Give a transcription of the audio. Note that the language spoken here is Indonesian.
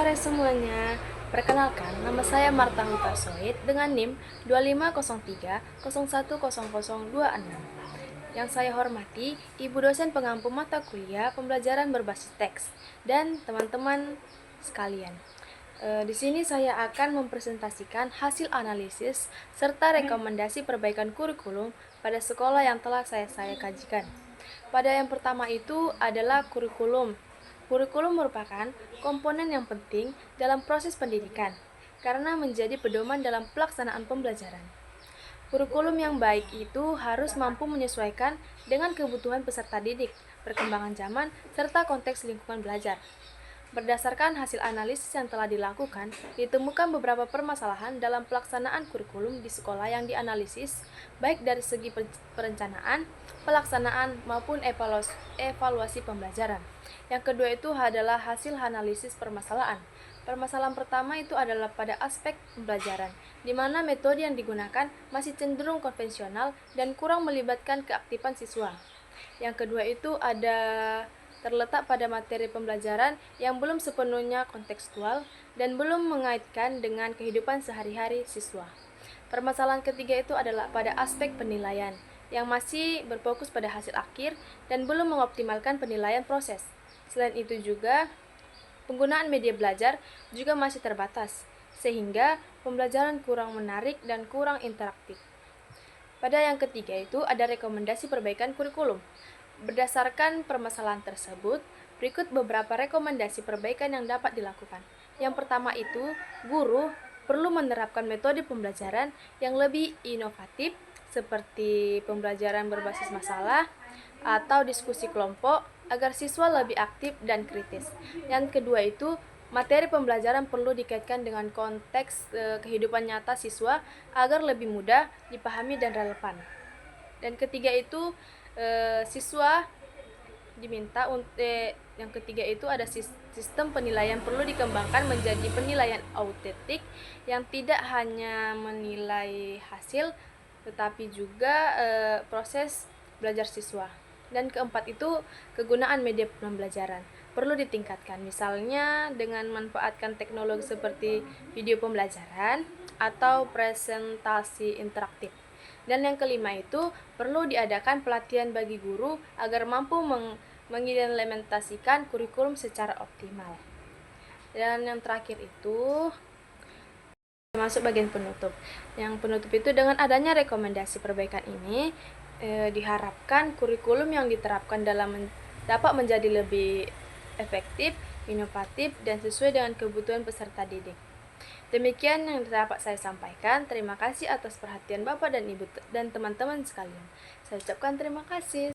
Sore semuanya, perkenalkan nama saya Marta Huta Soid dengan NIM 2503010026. Yang saya hormati Ibu dosen pengampu mata kuliah pembelajaran berbasis teks dan teman-teman sekalian. Di sini saya akan mempresentasikan hasil analisis serta rekomendasi perbaikan kurikulum pada sekolah yang telah saya kajikan. Pada yang pertama itu adalah kurikulum. Kurikulum merupakan komponen yang penting dalam proses pendidikan karena menjadi pedoman dalam pelaksanaan pembelajaran. Kurikulum yang baik itu harus mampu menyesuaikan dengan kebutuhan peserta didik, perkembangan zaman, serta konteks lingkungan belajar. Berdasarkan hasil analisis yang telah dilakukan, ditemukan beberapa permasalahan dalam pelaksanaan kurikulum di sekolah yang dianalisis, baik dari segi perencanaan, pelaksanaan, maupun evaluasi pembelajaran. Yang kedua itu adalah hasil analisis permasalahan. Permasalahan pertama itu adalah pada aspek pembelajaran, di mana metode yang digunakan masih cenderung konvensional dan kurang melibatkan keaktifan siswa. Yang kedua itu terletak pada materi pembelajaran yang belum sepenuhnya kontekstual dan belum mengaitkan dengan kehidupan sehari-hari siswa. Permasalahan ketiga itu adalah pada aspek penilaian, yang masih berfokus pada hasil akhir dan belum mengoptimalkan penilaian proses. Selain itu juga, penggunaan media belajar juga masih terbatas, sehingga pembelajaran kurang menarik dan kurang interaktif. Pada yang ketiga itu ada rekomendasi perbaikan kurikulum. Berdasarkan permasalahan tersebut, berikut beberapa rekomendasi perbaikan yang dapat dilakukan. Yang pertama itu, guru perlu menerapkan metode pembelajaran yang lebih inovatif seperti pembelajaran berbasis masalah atau diskusi kelompok agar siswa lebih aktif dan kritis. Yang kedua itu, materi pembelajaran perlu dikaitkan dengan konteks kehidupan nyata siswa agar lebih mudah dipahami dan relevan. Dan ketiga itu, siswa diminta yang ketiga itu ada sistem penilaian perlu dikembangkan menjadi penilaian autentik yang tidak hanya menilai hasil tetapi juga proses belajar siswa. Dan keempat itu kegunaan media pembelajaran perlu ditingkatkan, misalnya dengan manfaatkan teknologi seperti video pembelajaran atau presentasi interaktif. Dan yang kelima itu perlu diadakan pelatihan bagi guru agar mampu mengimplementasikan kurikulum secara optimal. Dan yang terakhir itu masuk bagian penutup. Yang penutup itu dengan adanya rekomendasi perbaikan ini diharapkan kurikulum yang diterapkan dapat menjadi lebih efektif, inovatif, dan sesuai dengan kebutuhan peserta didik. Demikian yang dapat saya sampaikan. Terima kasih atas perhatian Bapak dan Ibu dan teman-teman sekalian. Saya ucapkan terima kasih.